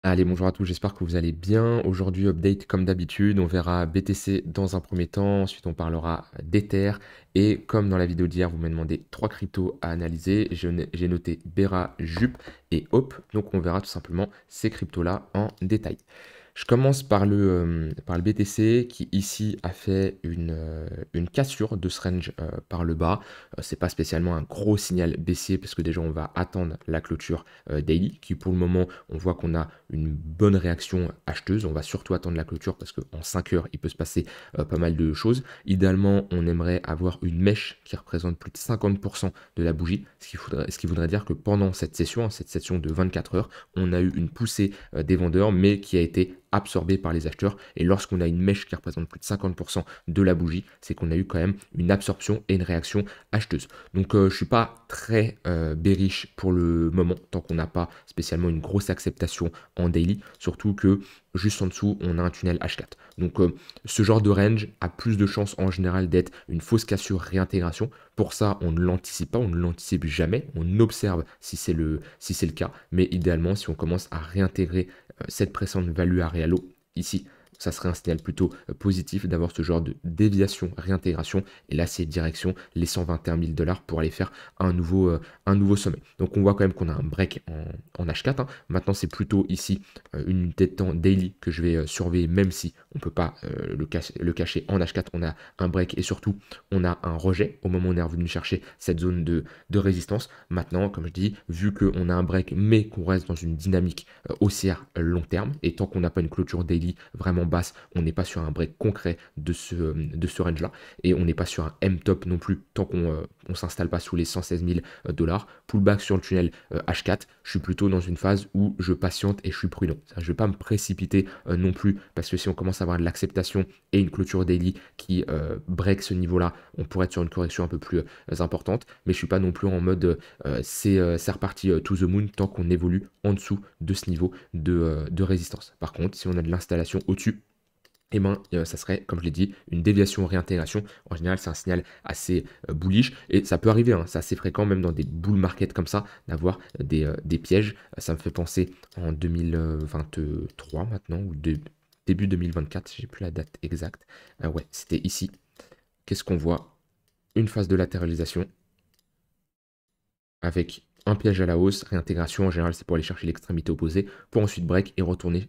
Allez, bonjour à tous, j'espère que vous allez bien. Aujourd'hui, update comme d'habitude, on verra BTC dans un premier temps, ensuite on parlera d'Ether, et comme dans la vidéo d'hier, vous m'avez demandé trois cryptos à analyser, j'ai noté Bera, Jup et Hop, donc on verra tout simplement ces cryptos-là en détail. Je commence par le BTC qui ici a fait une cassure de ce range par le bas. C'est pas spécialement un gros signal baissier parce que déjà on va attendre la clôture daily qui pour le moment on voit qu'on a une bonne réaction acheteuse. On va surtout attendre la clôture parce qu'en 5 heures il peut se passer pas mal de choses. Idéalement on aimerait avoir une mèche qui représente plus de 50% de la bougie, ce qui voudrait dire que pendant cette session de 24 heures, on a eu une poussée des vendeurs mais qui a été absorbé par les acheteurs. Et lorsqu'on a une mèche qui représente plus de 50% de la bougie, c'est qu'on a eu quand même une absorption et une réaction acheteuse. Donc je suis pas très bearish pour le moment, tant qu'on n'a pas spécialement une grosse acceptation en daily, surtout que juste en dessous, on a un tunnel H4. Donc ce genre de range a plus de chances en général d'être une fausse cassure réintégration. Pour ça, on ne l'anticipe pas, on ne l'anticipe jamais, on observe si c'est le cas, mais idéalement, si on commence à réintégrer cette précédente value à Realo ici, ça serait un signal plutôt positif d'avoir ce genre de déviation, réintégration. Et là, c'est direction les 121 000 dollars pour aller faire un nouveau sommet. Donc, on voit quand même qu'on a un break en H4. Hein. Maintenant, c'est plutôt ici une unité de temps daily que je vais surveiller, même si on ne peut pas le cacher en H4. On a un break et surtout, on a un rejet au moment où on est revenu chercher cette zone de résistance. Maintenant, comme je dis, vu qu'on a un break, mais qu'on reste dans une dynamique haussière long terme, et tant qu'on n'a pas une clôture daily vraiment basse, on n'est pas sur un break concret de ce range-là, et on n'est pas sur un M-top non plus, tant qu'on ne s'installe pas sous les 116 000 dollars. Pullback sur le tunnel H4, je suis plutôt dans une phase où je patiente et je suis prudent. Je ne vais pas me précipiter non plus, parce que si on commence à avoir de l'acceptation et une clôture daily qui break ce niveau-là, on pourrait être sur une correction un peu plus importante, mais je suis pas non plus en mode c'est reparti to the moon tant qu'on évolue en dessous de ce niveau de résistance. Par contre, si on a de l'installation au-dessus, eh ben, ça serait, comme je l'ai dit, une déviation réintégration. En général, c'est un signal assez bullish et ça peut arriver, hein, c'est assez fréquent, même dans des bull markets comme ça, d'avoir des pièges. Ça me fait penser en 2023 maintenant, ou début 2024, j'ai plus la date exacte. Ouais, c'était ici. Qu'est-ce qu'on voit? Une phase de latéralisation avec un piège à la hausse, réintégration, en général c'est pour aller chercher l'extrémité opposée, pour ensuite break et retourner,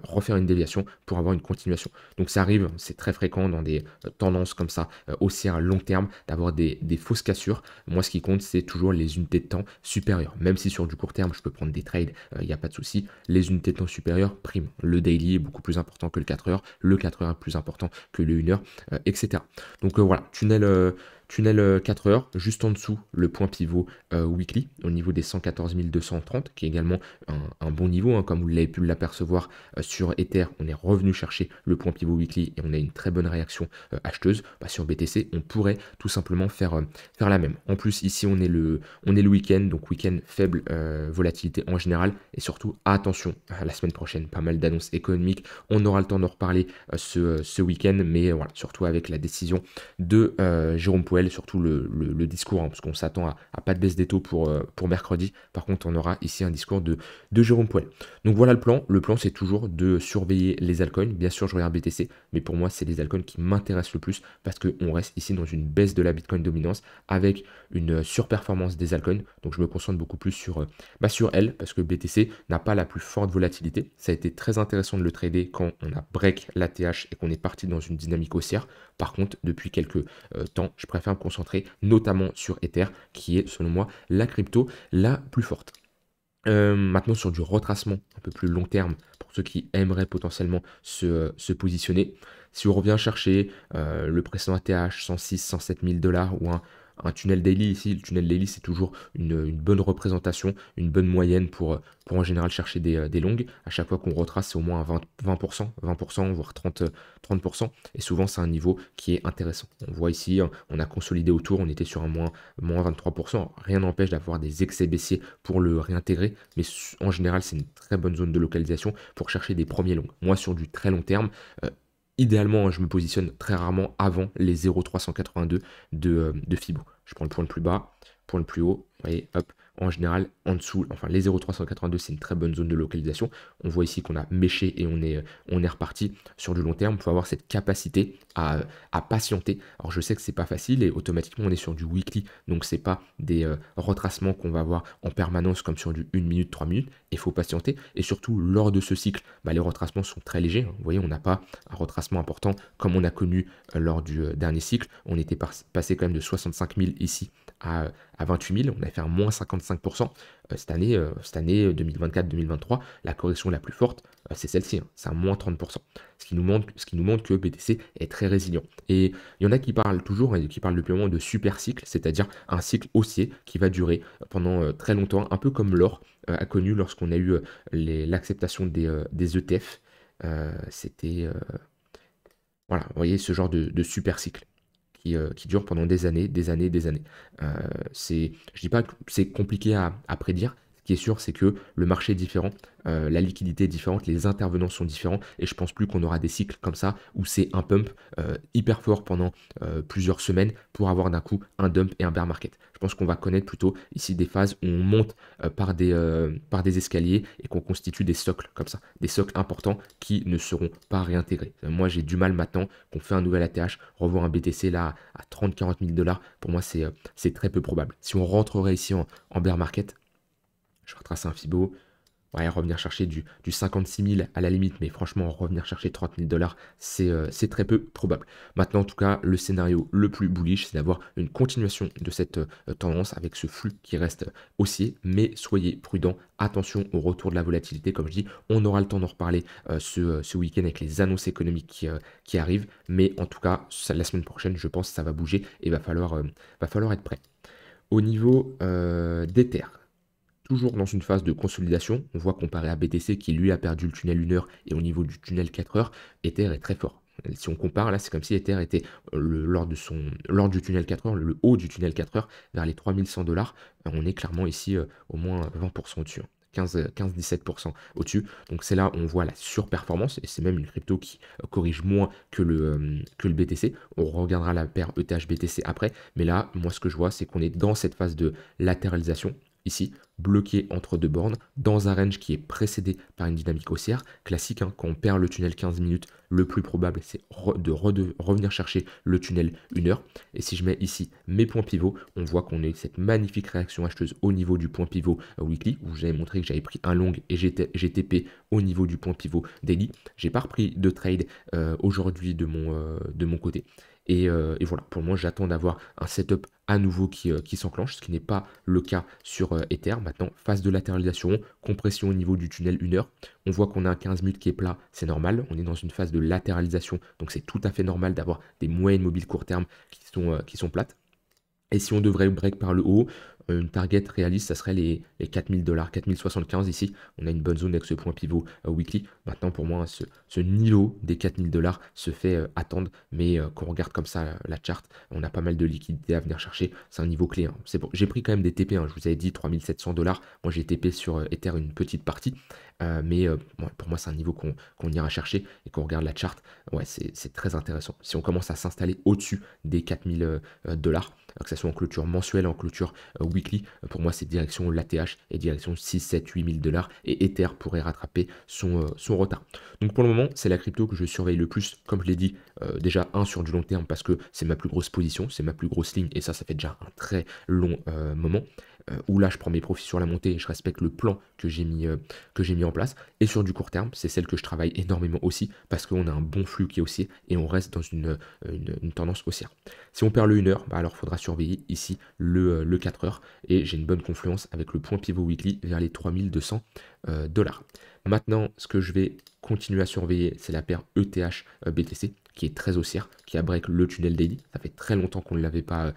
refaire une déviation pour avoir une continuation. Donc ça arrive, c'est très fréquent dans des tendances comme ça, haussières à long terme, d'avoir des fausses cassures. Moi ce qui compte c'est toujours les unités de temps supérieures. Même si sur du court terme je peux prendre des trades, il n'y a pas de souci, les unités de temps supérieures priment. Le daily est beaucoup plus important que le 4 heures, le 4 heures est plus important que le 1 heure, etc. Donc voilà, tunnel 4 heures, juste en dessous le point pivot weekly au niveau des 114 230, qui est également un bon niveau, hein, comme vous l'avez pu l'apercevoir sur Ether, on est revenu chercher le point pivot weekly et on a une très bonne réaction acheteuse. Bah, sur BTC, on pourrait tout simplement faire la même. En plus, ici, on est le week-end, donc week-end faible volatilité en général, et surtout, attention, la semaine prochaine, pas mal d'annonces économiques, on aura le temps d'en reparler ce week-end, mais voilà, surtout avec la décision de Jérôme Powell, surtout le discours, hein, parce qu'on s'attend à pas de baisse des taux pour mercredi. Par contre, on aura ici un discours de Jérôme Powell. Donc voilà le plan. Le plan, c'est toujours de surveiller les altcoins. Bien sûr, je regarde BTC, mais pour moi, c'est les altcoins qui m'intéressent le plus parce qu'on reste ici dans une baisse de la Bitcoin dominance avec une surperformance des altcoins. Donc je me concentre beaucoup plus sur elle parce que BTC n'a pas la plus forte volatilité. Ça a été très intéressant de le trader quand on a break l'ATH et qu'on est parti dans une dynamique haussière. Par contre, depuis quelques temps, je préfère me concentrer notamment sur Ether, qui est selon moi la crypto la plus forte. Maintenant, sur du retracement un peu plus long terme, pour ceux qui aimeraient potentiellement se positionner, si on revient chercher le précédent ATH, 106, 107 000 dollars ou un tunnel daily ici, le tunnel daily c'est toujours une bonne représentation, une bonne moyenne pour en général chercher des longues. À chaque fois qu'on retrace, c'est au moins un 20%, voire 30%, et souvent c'est un niveau qui est intéressant. On voit ici, on a consolidé autour, on était sur un moins 23%. Rien n'empêche d'avoir des excès baissiers pour le réintégrer, mais en général, c'est une très bonne zone de localisation pour chercher des premiers longs. Moi, sur du très long terme, idéalement, je me positionne très rarement avant les 0,382 de Fibo. Je prends le point le plus bas, point le plus haut, et hop, en général, en dessous, enfin les 0,382, c'est une très bonne zone de localisation. On voit ici qu'on a méché et on est reparti sur du long terme. Il faut avoir cette capacité à patienter. Alors je sais que c'est pas facile et automatiquement on est sur du weekly, donc c'est pas des retracements qu'on va avoir en permanence comme sur du 1 minute, 3 minutes. Il faut patienter et surtout lors de ce cycle, bah, les retracements sont très légers. Vous voyez, on n'a pas un retracement important comme on a connu lors du dernier cycle. On était passé quand même de 65 000 ici à 28 000. On avait fait un moins 55%. Cette année 2024-2023, la correction la plus forte, c'est celle-ci, hein, c'est un moins 30%. Ce qui nous montre que BTC est très résilient. Et il y en a qui parlent toujours, et qui parlent depuis un moment de super cycle, c'est-à-dire un cycle haussier qui va durer pendant très longtemps, un peu comme l'or a connu lorsqu'on a eu l'acceptation des ETF. C'était voilà, vous voyez ce genre de super cycle qui dure pendant des années, des années, des années. Je dis pas que c'est compliqué à prédire. Ce qui est sûr, c'est que le marché est différent, la liquidité est différente, les intervenants sont différents, et je pense plus qu'on aura des cycles comme ça où c'est un pump hyper fort pendant plusieurs semaines pour avoir d'un coup un dump et un bear market. Je pense qu'on va connaître plutôt ici des phases où on monte par des escaliers et qu'on constitue des socles comme ça, des socles importants qui ne seront pas réintégrés. Moi, j'ai du mal maintenant qu'on fait un nouvel ATH, revoir un BTC là à 30-40 000 $. Pour moi, c'est très peu probable. Si on rentrerait ici en bear market, je retrace un Fibo. Ouais, revenir chercher du 56 000 à la limite, mais franchement, revenir chercher 30 000 $, c'est très peu probable. Maintenant, en tout cas, le scénario le plus bullish, c'est d'avoir une continuation de cette tendance avec ce flux qui reste haussier, mais soyez prudents, attention au retour de la volatilité. Comme je dis, on aura le temps d'en reparler ce week-end avec les annonces économiques qui arrivent, mais en tout cas, la semaine prochaine, je pense que ça va bouger et va falloir être prêt. Au niveau d'Ether, toujours dans une phase de consolidation, on voit comparé à BTC qui lui a perdu le tunnel 1 heure et au niveau du tunnel 4 heures, Ether est très fort. Si on compare, là c'est comme si Ether était lors du tunnel 4 heures, le haut du tunnel 4 heures, vers les 3100 $. On est clairement ici au moins 20% au-dessus. 15-17% au-dessus. Donc c'est là où on voit la surperformance et c'est même une crypto qui corrige moins que le BTC. On regardera la paire ETH-BTC après, mais là, moi ce que je vois, c'est qu'on est dans cette phase de latéralisation ici, bloqué entre deux bornes, dans un range qui est précédé par une dynamique haussière, classique, hein, quand on perd le tunnel 15 minutes, le plus probable c'est de revenir chercher le tunnel 1 heure, et si je mets ici mes points pivots, on voit qu'on a eu cette magnifique réaction acheteuse au niveau du point pivot weekly, où j'avais montré que j'avais pris un long et j'ai TP au niveau du point pivot daily. J'ai pas repris de trade aujourd'hui de mon côté. Et voilà, pour moi, j'attends d'avoir un setup à nouveau qui s'enclenche, ce qui n'est pas le cas sur Ether. Maintenant, phase de latéralisation, compression au niveau du tunnel 1 heure. On voit qu'on a un 15 minutes qui est plat, c'est normal. On est dans une phase de latéralisation, donc c'est tout à fait normal d'avoir des moyennes mobiles court terme qui sont plates. Et si on devrait break par le haut, une target réaliste, ça serait les 4000 $, 4075 ici. On a une bonne zone avec ce point pivot weekly. Maintenant, pour moi, ce niveau des 4000 $ se fait attendre. Mais quand on regarde comme ça la charte, on a pas mal de liquidités à venir chercher. C'est un niveau clé. Hein. C'est bon. J'ai pris quand même des TP. Hein. Je vous avais dit 3700 $. Moi, j'ai TP sur Ether une petite partie. Mais pour moi, c'est un niveau qu'on ira chercher. Et quand on regarde la charte, ouais, c'est très intéressant. Si on commence à s'installer au-dessus des 4000 $, que ce soit en clôture mensuelle, en clôture weekly, pour moi c'est direction l'ATH et direction 6, 7, 8 000 $, et Ether pourrait rattraper son retard. Donc pour le moment, c'est la crypto que je surveille le plus, comme je l'ai dit, déjà sur du long terme parce que c'est ma plus grosse position, c'est ma plus grosse ligne, et ça fait déjà un très long moment. Où là je prends mes profits sur la montée et je respecte le plan que j'ai mis en place. Et sur du court terme, c'est celle que je travaille énormément aussi parce qu'on a un bon flux qui est haussier et on reste dans une tendance haussière. Si on perd le 1 heure, bah alors il faudra surveiller ici le 4 heures et j'ai une bonne confluence avec le point pivot weekly vers les 3200 $. Maintenant, ce que je vais continuer à surveiller, c'est la paire ETH BTC qui est très haussière, qui a break le tunnel daily. Ça fait très longtemps qu'on ne l'avait pas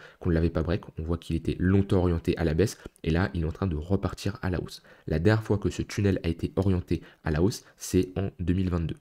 break. On voit qu'il était longtemps orienté à la baisse et là, il est en train de repartir à la hausse. La dernière fois que ce tunnel a été orienté à la hausse, c'est en 2022.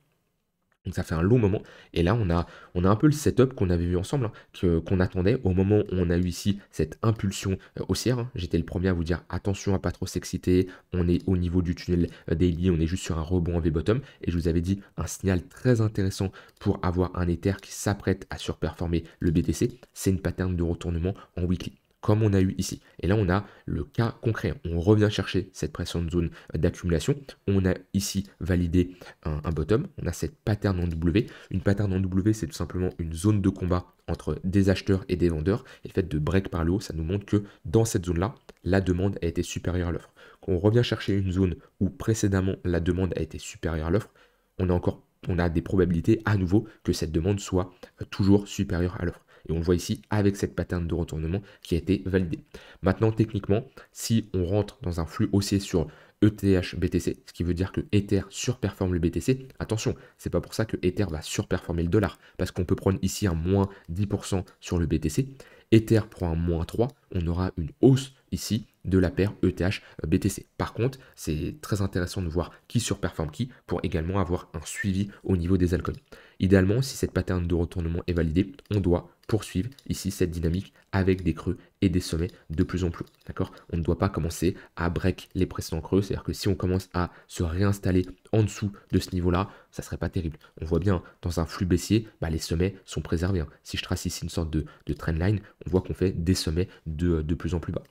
Donc ça fait un long moment. Et là, on a un peu le setup qu'on avait vu ensemble, hein, qu'on attendait au moment où on a eu ici cette impulsion haussière. Hein. J'étais le premier à vous dire attention à pas trop s'exciter. On est au niveau du tunnel daily, on est juste sur un rebond en V-bottom. Et je vous avais dit un signal très intéressant pour avoir un Ether qui s'apprête à surperformer le BTC. C'est une pattern de retournement en weekly. comme on a eu ici. Et là, on a le cas concret. On revient chercher cette précédente zone d'accumulation. On a ici validé un bottom. On a cette pattern en W. Une pattern en W, c'est tout simplement une zone de combat entre des acheteurs et des vendeurs. Et le fait de break par le haut, ça nous montre que dans cette zone-là, la demande a été supérieure à l'offre. Quand on revient chercher une zone où précédemment la demande a été supérieure à l'offre, on a des probabilités à nouveau que cette demande soit toujours supérieure à l'offre. Et on le voit ici avec cette pattern de retournement qui a été validée. Maintenant, techniquement, si on rentre dans un flux haussier sur ETH BTC, ce qui veut dire que Ether surperforme le BTC, attention, c'est pas pour ça que Ether va surperformer le dollar, parce qu'on peut prendre ici un moins 10% sur le BTC, Ether prend un moins 3, on aura une hausse ici de la paire ETH BTC. Par contre, c'est très intéressant de voir qui surperforme qui pour également avoir un suivi au niveau des altcoins. Idéalement, si cette pattern de retournement est validée, on doit poursuivre ici cette dynamique avec des creux et des sommets de plus en plus. D'accord? On ne doit pas commencer à break les précédents creux, c'est-à-dire que si on commence à se réinstaller en dessous de ce niveau-là, ça serait pas terrible. On voit bien dans un flux baissier, les sommets sont préservés. Si je trace ici une sorte de trendline, on voit qu'on fait des sommets de plus en plus bas.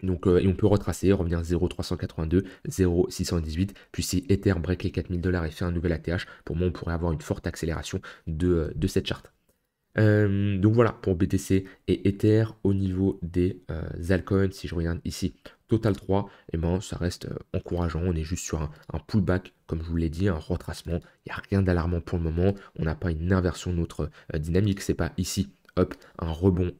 Donc, et on peut retracer, revenir 0,382, 0,618, puis si Ether break les 4000 $ et fait un nouvel ATH, pour moi on pourrait avoir une forte accélération de cette charte. Donc voilà, pour BTC et Ether, au niveau des altcoins, si je regarde ici, Total 3, et ça reste encourageant, on est juste sur un pullback, comme je vous l'ai dit, un retracement, il n'y a rien d'alarmant pour le moment, on n'a pas une inversion de notre dynamique, c'est pas ici, hop, un rebond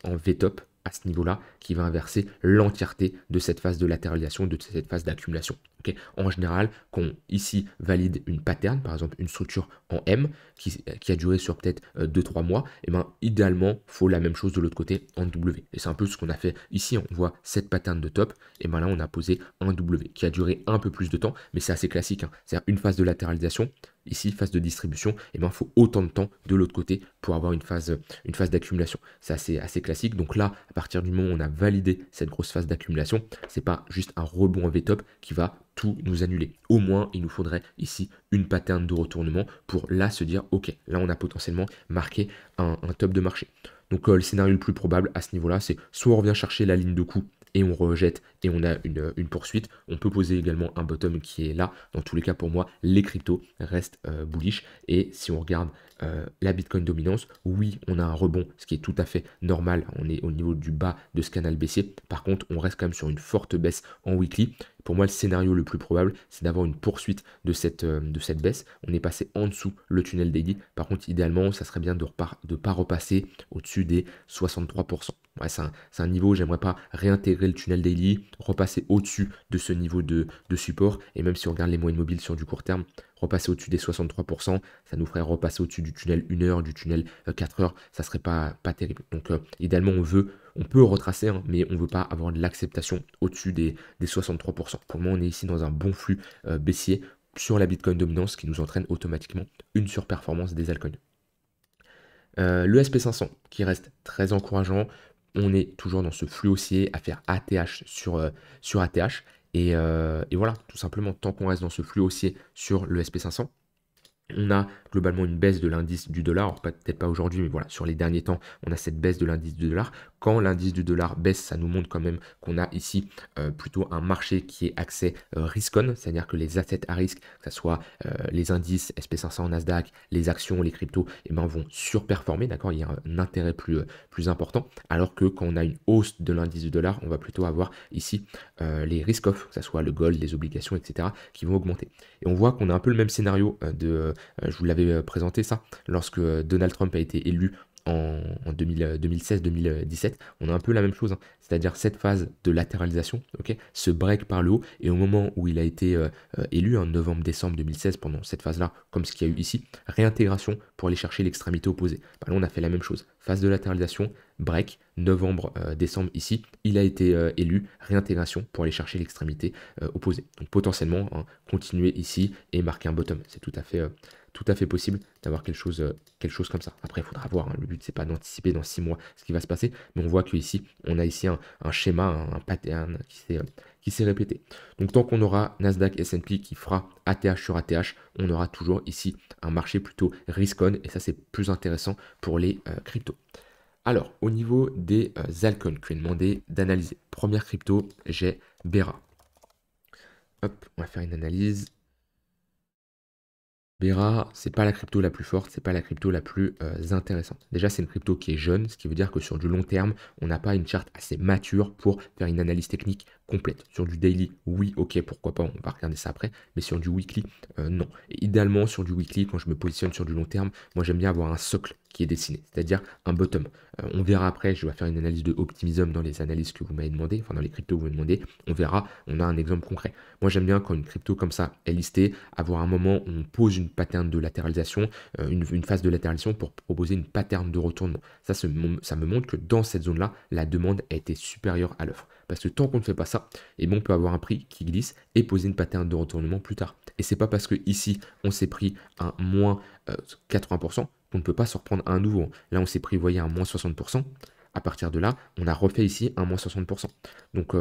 en V-top, à ce niveau-là, qui va inverser l'entièreté de cette phase de latéralisation, de cette phase d'accumulation. Okay, en général, quand ici valide une pattern, par exemple une structure en M, qui a duré sur peut-être 2-3 mois, et idéalement, il faut la même chose de l'autre côté en W. Et c'est un peu ce qu'on a fait ici, on voit cette pattern de top, et là on a posé un W, qui a duré un peu plus de temps, mais c'est assez classique, c'est-à-dire une phase de latéralisation, ici, phase de distribution, et il faut autant de temps de l'autre côté pour avoir une phase d'accumulation. C'est assez classique. Donc là, à partir du moment où on a validé cette grosse phase d'accumulation, c'est pas juste un rebond en V-top qui va tout nous annuler. Au moins, il nous faudrait ici une pattern de retournement pour là se dire, ok, là on a potentiellement marqué un top de marché. Donc le scénario le plus probable à ce niveau-là, c'est soit on revient chercher la ligne de coup et on rejette et on a une poursuite. On peut poser également un bottom qui est là. Dans tous les cas, pour moi, les cryptos restent bullish. Et si on regarde la Bitcoin dominance, oui, on a un rebond, ce qui est tout à fait normal. On est au niveau du bas de ce canal baissier. Par contre, on reste quand même sur une forte baisse en weekly. Pour moi, le scénario le plus probable, c'est d'avoir une poursuite de cette baisse. On est passé en dessous le tunnel daily. Par contre, idéalement, ça serait bien de ne pas repasser au-dessus des 63%. Ouais, c'est un niveau, j'aimerais pas réintégrer le tunnel daily, repasser au-dessus de ce niveau de support. Et même si on regarde les moyennes mobiles sur du court terme, repasser au-dessus des 63%, ça nous ferait repasser au-dessus du tunnel 1 heure, du tunnel 4 heures, ça serait pas terrible. Donc idéalement, on peut retracer, mais on ne veut pas avoir de l'acceptation au-dessus des 63%. Pour le moment, on est ici dans un bon flux baissier sur la Bitcoin dominance qui nous entraîne automatiquement une surperformance des altcoins. Le SP500 qui reste très encourageant. On est toujours dans ce flux haussier à faire ATH sur ATH. Et voilà, tout simplement, tant qu'on reste dans ce flux haussier sur le SP500, on a globalement une baisse de l'indice du dollar, alors peut-être pas aujourd'hui, mais voilà, sur les derniers temps, on a cette baisse de l'indice du dollar. Quand l'indice du dollar baisse, ça nous montre quand même qu'on a ici plutôt un marché qui est axé risk-on, c'est-à-dire que les assets à risque, que ce soit les indices SP500, Nasdaq, les actions, les cryptos, vont surperformer, d'accord, il y a un intérêt plus important, alors que quand on a une hausse de l'indice du dollar, on va plutôt avoir ici les risk-off, que ce soit le gold, les obligations, etc., qui vont augmenter. Et on voit qu'on a un peu le même scénario je vous l'avais présenté ça, lorsque Donald Trump a été élu en 2016-2017, on a un peu la même chose, c'est-à-dire cette phase de latéralisation, ce break par le haut, et au moment où il a été élu en novembre-décembre 2016, pendant cette phase-là, comme ce qu'il y a eu ici, réintégration pour aller chercher l'extrémité opposée. Là, on a fait la même chose, phase de latéralisation, break, novembre-décembre ici, il a été élu, réintégration pour aller chercher l'extrémité opposée. Donc potentiellement, continuer ici et marquer un bottom, c'est tout à fait possible d'avoir quelque chose comme ça. Après, il faudra voir, le but c'est pas d'anticiper dans 6 mois ce qui va se passer, mais on voit qu'ici, on a ici un schéma, un pattern qui s'est répété. Donc tant qu'on aura Nasdaq S&P qui fera ATH sur ATH, on aura toujours ici un marché plutôt risk-on, et ça c'est plus intéressant pour les cryptos. Alors, au niveau des altcoins que je vais demander d'analyser. Première crypto, j'ai Bera. Hop, on va faire une analyse. Bera, c'est pas la crypto la plus forte, c'est pas la crypto la plus intéressante. Déjà, c'est une crypto qui est jeune, ce qui veut dire que sur du long terme, on n'a pas une charte assez mature pour faire une analyse technique complète. Sur du daily, oui, ok, pourquoi pas, on va regarder ça après, mais sur du weekly, non. Et idéalement, sur du weekly, quand je me positionne sur du long terme, moi j'aime bien avoir un socle qui est dessiné, c'est-à-dire un bottom. On verra après, je vais faire une analyse de optimism dans les analyses que vous m'avez demandé, enfin dans les cryptos que vous m'avez demandé, on verra, on a un exemple concret. Moi j'aime bien quand une crypto comme ça est listée, avoir un moment où on pose une pattern de latéralisation, une phase de latéralisation pour proposer une pattern de retournement. Ça me montre que dans cette zone-là, la demande a été supérieure à l'offre. Parce que tant qu'on ne fait pas ça, et bon, on peut avoir un prix qui glisse et poser une pattern de retournement plus tard. Et c'est pas parce que ici on s'est pris un moins 80% qu'on ne peut pas se reprendre à un nouveau. Là, on s'est pris, vous voyez, un moins 60%. À partir de là, on a refait ici un moins 60%. Donc,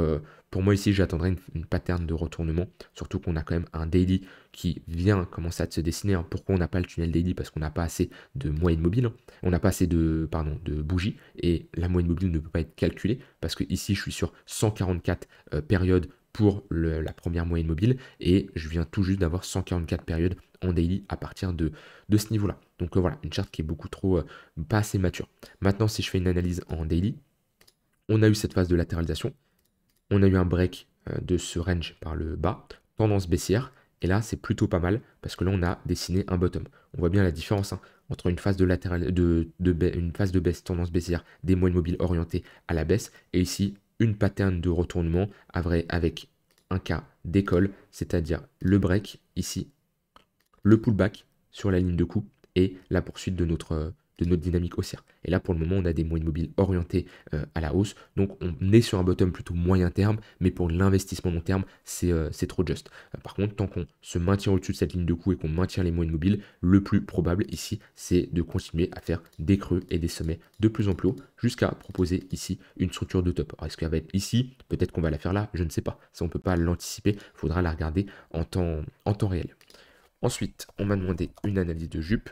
pour moi, ici, j'attendrai une pattern de retournement, surtout qu'on a quand même un daily qui vient commencer à se dessiner. Hein. Pourquoi on n'a pas le tunnel daily? Parce qu'on n'a pas assez de moyenne mobile, hein. On n'a pas assez de bougies, et la moyenne mobile ne peut pas être calculée, parce que ici, je suis sur 144 périodes pour la première moyenne mobile, et je viens tout juste d'avoir 144 périodes en daily à partir de ce niveau-là. Donc voilà, une charte qui est beaucoup trop, pas assez mature. Maintenant, si je fais une analyse en daily, on a eu cette phase de latéralisation, on a eu un break de ce range par le bas, tendance baissière, et là c'est plutôt pas mal parce que là on a dessiné un bottom. On voit bien la différence hein, entre une phase une phase de baisse, tendance baissière, des moyennes mobiles orientées à la baisse, et ici une pattern de retournement avec un cas d'école, c'est-à-dire le break ici, le pullback sur la ligne de coup et la poursuite de notre dynamique haussière. Et là, pour le moment, on a des moyennes mobiles orientées à la hausse. Donc, on est sur un bottom plutôt moyen terme, mais pour l'investissement long terme, c'est trop juste. Par contre, tant qu'on se maintient au-dessus de cette ligne de coup et qu'on maintient les moyennes mobiles, le plus probable ici, c'est de continuer à faire des creux et des sommets de plus en plus haut jusqu'à proposer ici une structure de top. Alors, est-ce qu'elle va être ici? Peut-être qu'on va la faire là, je ne sais pas. Ça, on ne peut pas l'anticiper. Il faudra la regarder en temps réel. Ensuite, on m'a demandé une analyse de jupe.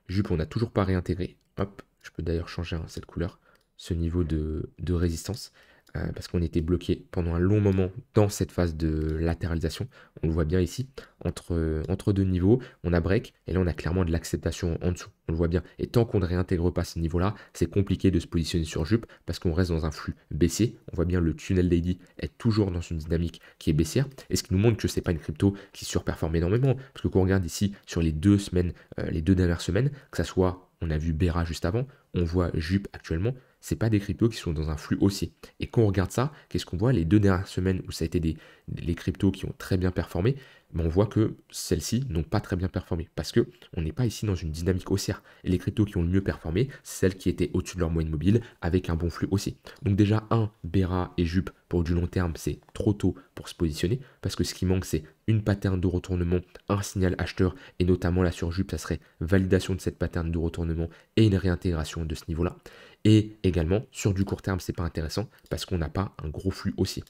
Jupe, on n'a toujours pas réintégré. Hop, je peux d'ailleurs changer hein, cette couleur, ce niveau de résistance, parce qu'on était bloqué pendant un long moment dans cette phase de latéralisation. On le voit bien ici, entre deux niveaux, on a break, et là on a clairement de l'acceptation en dessous. On le voit bien. Et tant qu'on ne réintègre pas ces niveaux-là, c'est compliqué de se positionner sur jupe, parce qu'on reste dans un flux baissier. On voit bien le tunnel daily est toujours dans une dynamique qui est baissière, et ce qui nous montre que ce n'est pas une crypto qui surperforme énormément, parce que quand on regarde ici sur les 2 semaines, les 2 dernières semaines, que ça soit, on a vu Bera juste avant, on voit Jup actuellement, c'est pas des cryptos qui sont dans un flux haussier. Et quand on regarde ça, qu'est-ce qu'on voit? Les 2 dernières semaines où ça a été les cryptos qui ont très bien performé, on voit que celles-ci n'ont pas très bien performé parce que on n'est pas ici dans une dynamique haussière. Et les cryptos qui ont le mieux performé, c'est celles qui étaient au-dessus de leur moyenne mobile avec un bon flux haussier. Donc déjà, Bera et Jup pour du long terme, c'est trop tôt pour se positionner parce que ce qui manque, c'est une pattern de retournement, un signal acheteur, et notamment là sur Jup, ça serait validation de cette pattern de retournement et une réintégration de ce niveau-là. Et également, sur du court terme, c'est pas intéressant parce qu'on n'a pas un gros flux haussier.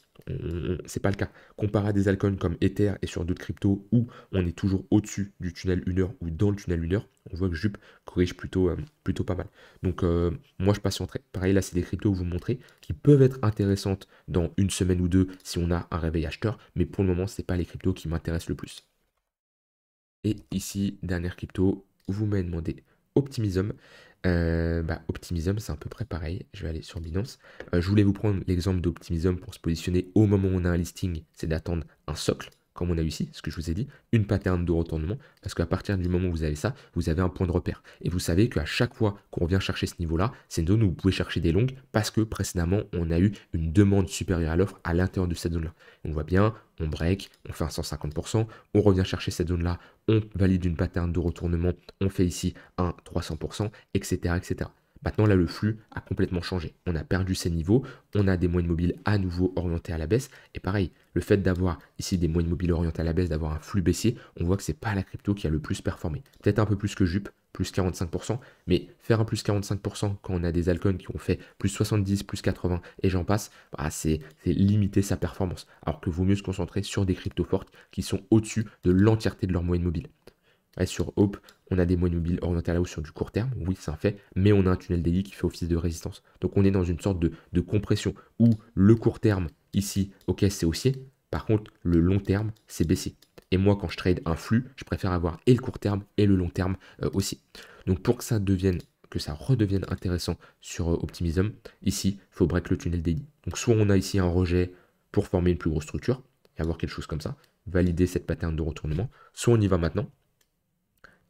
C'est pas le cas. Comparé à des altcoins comme Ether et sur d'autres cryptos où on est toujours au-dessus du tunnel 1 heure ou dans le tunnel 1 heure, on voit que Jup corrige plutôt pas mal. Donc moi je patienterai. Pareil là c'est des cryptos que vous montrez qui peuvent être intéressantes dans une semaine ou deux si on a un réveil acheteur, mais pour le moment c'est pas les cryptos qui m'intéressent le plus. Et ici, dernière crypto, vous m'avez demandé Optimism. Optimism, c'est à peu près pareil. Je vais aller sur Binance. Je voulais vous prendre l'exemple d'Optimism pour se positionner au moment où on a un listing, c'est d'attendre un socle, comme on a eu ici, ce que je vous ai dit, une pattern de retournement, parce qu'à partir du moment où vous avez ça, vous avez un point de repère. Et vous savez qu'à chaque fois qu'on vient chercher ce niveau-là, c'est une zone où vous pouvez chercher des longues, parce que précédemment, on a eu une demande supérieure à l'offre à l'intérieur de cette zone-là. On voit bien, on break, on fait un 150%, on revient chercher cette zone-là, on valide une pattern de retournement, on fait ici un 300%, etc., etc. Maintenant, là, le flux a complètement changé. On a perdu ces niveaux, on a des moyennes mobiles à nouveau orientées à la baisse. Et pareil, le fait d'avoir ici des moyennes mobiles orientées à la baisse, d'avoir un flux baissier, on voit que c'est pas la crypto qui a le plus performé. Peut-être un peu plus que Jup, plus 45%, mais faire un plus 45% quand on a des altcoins qui ont fait plus 70, plus 80 et j'en passe, c'est limiter sa performance. Alors que vaut mieux se concentrer sur des cryptos fortes qui sont au-dessus de l'entièreté de leur moyenne mobile. Ouais, sur Hope, on a des moyennes mobiles orientées à la hausse sur du court terme, oui, c'est un fait, mais on a un tunnel daily qui fait office de résistance. Donc on est dans une sorte de compression où le court terme, ici, ok, c'est haussier, par contre, le long terme, c'est baissier. Et moi, quand je trade un flux, je préfère avoir et le court terme et le long terme aussi. Donc pour que ça redevienne intéressant sur Optimism, ici, il faut break le tunnel daily. Donc soit on a ici un rejet pour former une plus grosse structure, et avoir quelque chose comme ça, valider cette pattern de retournement, soit on y va maintenant,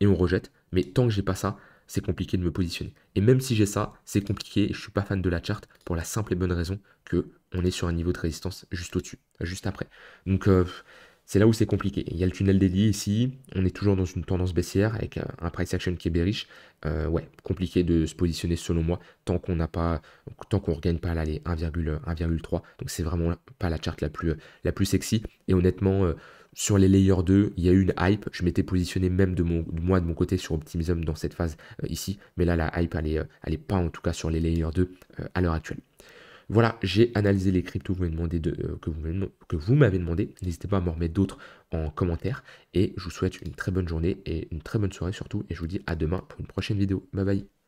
et on rejette. Mais tant que j'ai pas ça, c'est compliqué de me positionner. Et même si j'ai ça, c'est compliqué et je suis pas fan de la charte pour la simple et bonne raison que on est sur un niveau de résistance juste au-dessus, juste après. Donc c'est là où c'est compliqué. Il y a le tunnel daily ici, on est toujours dans une tendance baissière avec un price action qui est bearish. Ouais, compliqué de se positionner selon moi tant qu'on n'a pas, tant qu'on ne regagne pas là les 1,3. Donc c'est vraiment pas la charte la plus sexy. Et honnêtement, sur les layers 2, il y a eu une hype. Je m'étais positionné même de mon côté sur Optimism dans cette phase ici. Mais là, la hype, elle est pas en tout cas sur les layers 2 à l'heure actuelle. Voilà, j'ai analysé les cryptos que vous m'avez demandé. N'hésitez pas à m'en remettre d'autres en commentaire. Et je vous souhaite une très bonne journée et une très bonne soirée surtout. Et je vous dis à demain pour une prochaine vidéo. Bye bye.